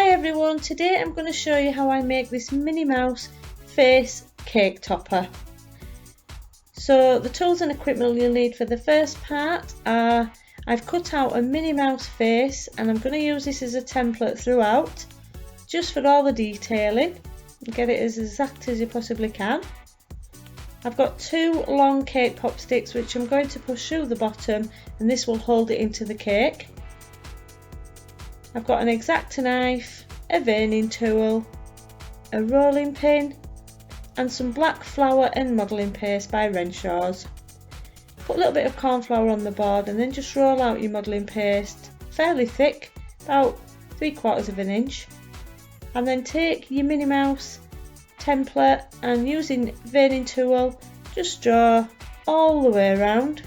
Hi everyone, today I'm going to show you how I make this Minnie Mouse face cake topper. So the tools and equipment you'll need for the first part are, I've cut out a Minnie Mouse face and I'm going to use this as a template throughout, just for all the detailing, and get it as exact as you possibly can. I've got two long cake pop sticks which I'm going to push through the bottom and this will hold it into the cake. I've got an X-Acto knife, a veining tool, a rolling pin and some black flour and modelling paste by Renshaw's. Put a little bit of corn flour on the board and then just roll out your modelling paste fairly thick, about 3/4 of an inch, and then take your Minnie Mouse template and using veining tool just draw all the way around.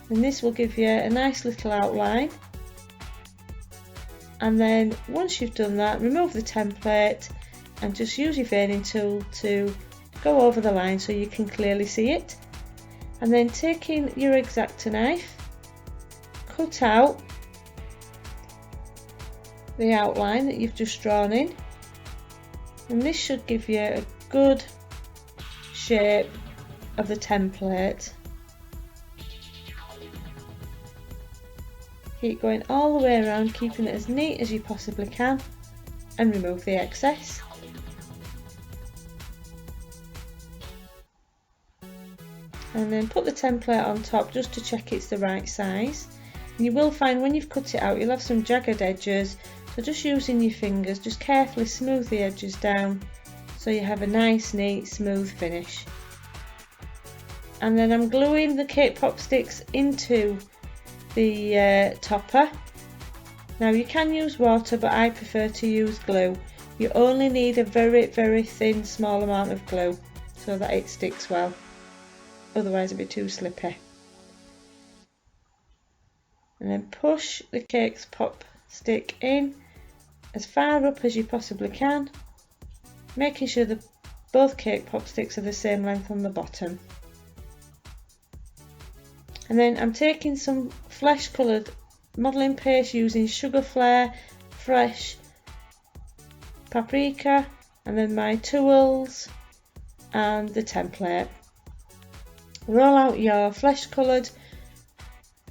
And this will give you a nice little outline, and then once you've done that, remove the template and just use your veining tool to go over the line so you can clearly see it, and then taking your X-Acto knife, cut out the outline that you've just drawn in, and this should give you a good shape of the template. Keep going all the way around, keeping it as neat as you possibly can, and remove the excess. And then put the template on top just to check it's the right size. And you will find when you've cut it out you'll have some jagged edges, so just using your fingers just carefully smooth the edges down so you have a nice neat smooth finish. And then I'm gluing the cake pop sticks into the topper. Now you can use water, but I prefer to use glue. You only need a very thin small amount of glue so that it sticks well, otherwise it'll be too slippy. And then push the cake pop stick in as far up as you possibly can, making sure that both cake pop sticks are the same length on the bottom. And then I'm taking some flesh coloured modelling paste using Sugar Flare, Fresh, Paprika, and then my tools and the template. Roll out your flesh coloured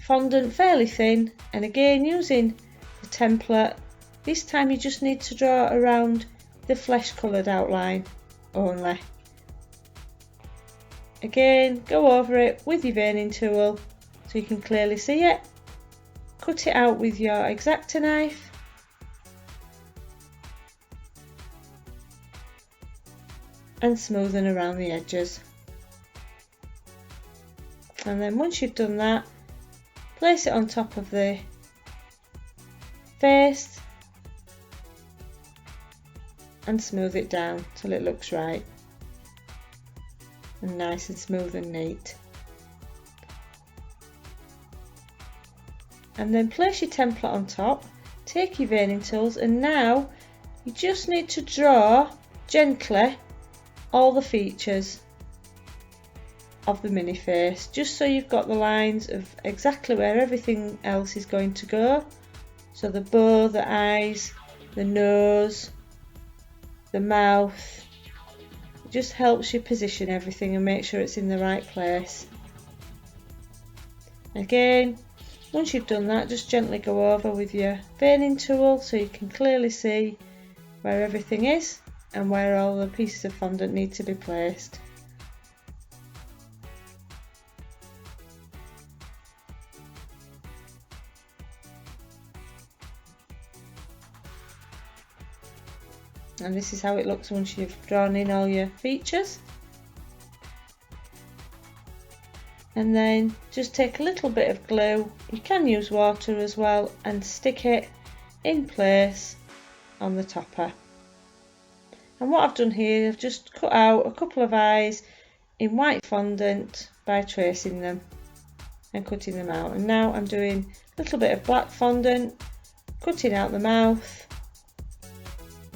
fondant fairly thin, and again using the template, this time you just need to draw around the flesh coloured outline only. Again, go over it with your veining tool so you can clearly see it. Cut it out with your X-Acto knife. And smoothen around the edges. And then once you've done that, place it on top of the face and smooth it down till it looks right and nice and smooth and neat. And then place your template on top, take your veining tools, and now you just need to draw gently all the features of the mini face, just so you've got the lines of exactly where everything else is going to go. So the bow, the eyes, the nose, the mouth. It just helps you position everything and make sure it's in the right place. Again, once you've done that, just gently go over with your veining tool so you can clearly see where everything is and where all the pieces of fondant need to be placed. And this is how it looks once you've drawn in all your features. And then just take a little bit of glue, you can use water as well, and stick it in place on the topper. And what I've done here, I've just cut out a couple of eyes in white fondant by tracing them and cutting them out. And now I'm doing a little bit of black fondant, cutting out the mouth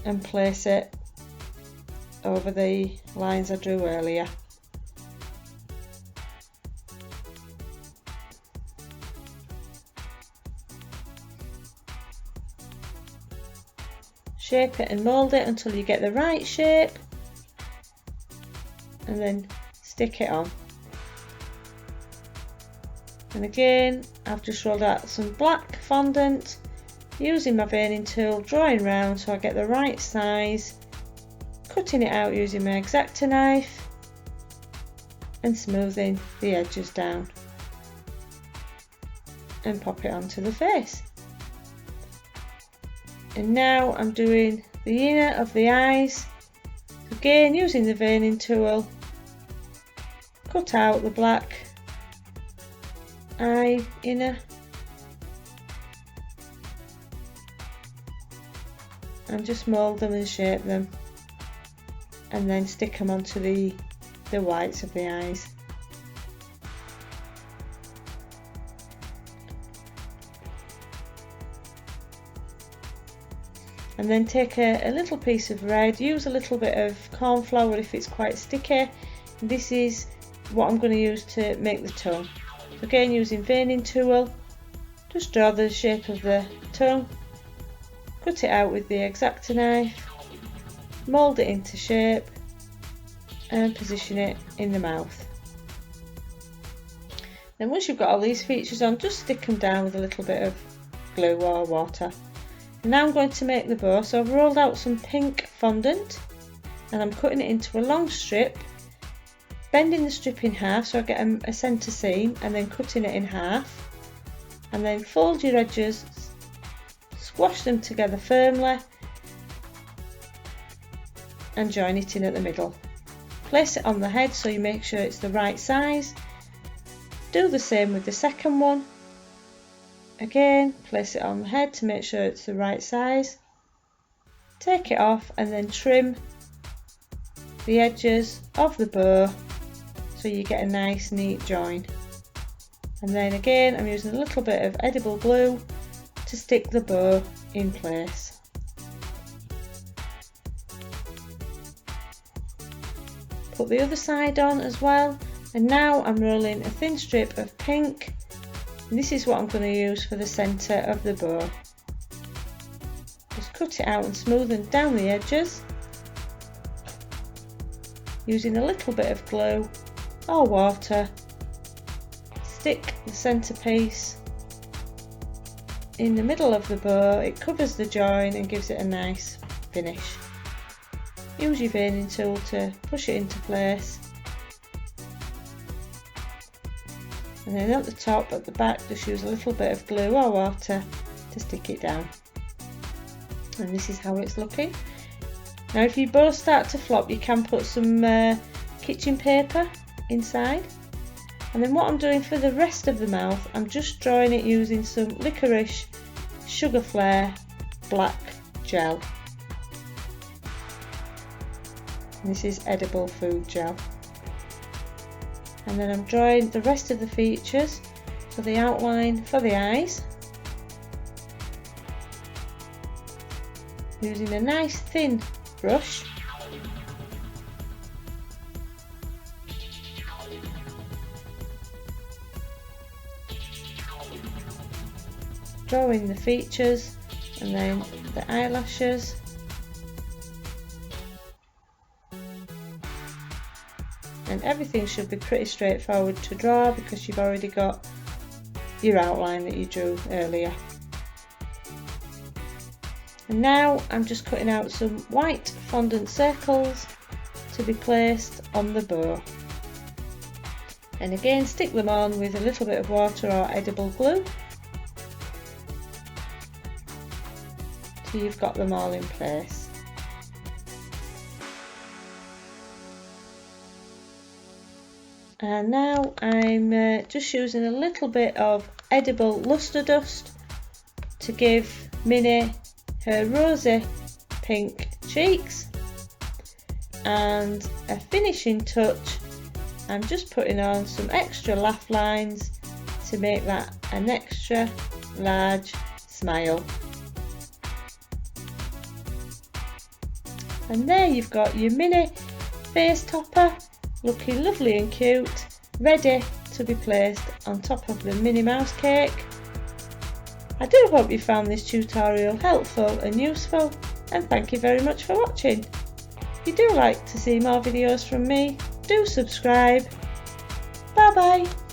and place it over the lines I drew earlier. shape it and mould it until you get the right shape, and then stick it on. And again, I've just rolled out some black fondant using my veining tool, drawing round so I get the right size, cutting it out using my X-Acto knife and smoothing the edges down, and pop it onto the face. And now I'm doing the inner of the eyes. Again, using the veining tool, cut out the black eye inner and just mould them and shape them, and then stick them onto the whites of the eyes. And then take a little piece of red, use a little bit of corn flour if it's quite sticky. This is what I'm going to use to make the tongue. Again, using veining tool, just draw the shape of the tongue, cut it out with the X-Acto knife, mould it into shape and position it in the mouth. Then once you've got all these features on, just stick them down with a little bit of glue or water. And now I'm going to make the bow. So I've rolled out some pink fondant and I'm cutting it into a long strip, bending the strip in half so I get a centre seam, and then cutting it in half, and then fold your edges, squash them together firmly and join it in at the middle. Place it on the head so you make sure it's the right size. Do the same with the second one. Again, place it on the head to make sure it's the right size. Take it off and then trim the edges of the bow so you get a nice neat join. And then again, I'm using a little bit of edible glue to stick the bow in place. Put the other side on as well, and now I'm rolling a thin strip of pink. And this is what I'm going to use for the centre of the bow. Just cut it out and smoothen down the edges using a little bit of glue or water. Stick the centrepiece in the middle of the bow. It covers the join and gives it a nice finish. Use your veining tool to push it into place. And then at the top, at the back, just use a little bit of glue or water to stick it down. And this is how it's looking. Now if your bow start to flop, you can put some kitchen paper inside. And then what I'm doing for the rest of the mouth, I'm just drawing it using some licorice sugar flare black gel. And this is edible food gel. And then I'm drawing the rest of the features, so the outline for the eyes, using a nice thin brush. Drawing the features and then the eyelashes. And everything should be pretty straightforward to draw because you've already got your outline that you drew earlier. And now I'm just cutting out some white fondant circles to be placed on the bow. And again, stick them on with a little bit of water or edible glue till you've got them all in place. And now I'm just using a little bit of edible luster dust to give Minnie her rosy pink cheeks. And a finishing touch, I'm just putting on some extra laugh lines to make that an extra large smile. And there you've got your Minnie face topper, looking lovely and cute, ready to be placed on top of the Minnie Mouse cake. I do hope you found this tutorial helpful and useful. and thank you very much for watching. If you do like to see more videos from me, do subscribe. Bye bye.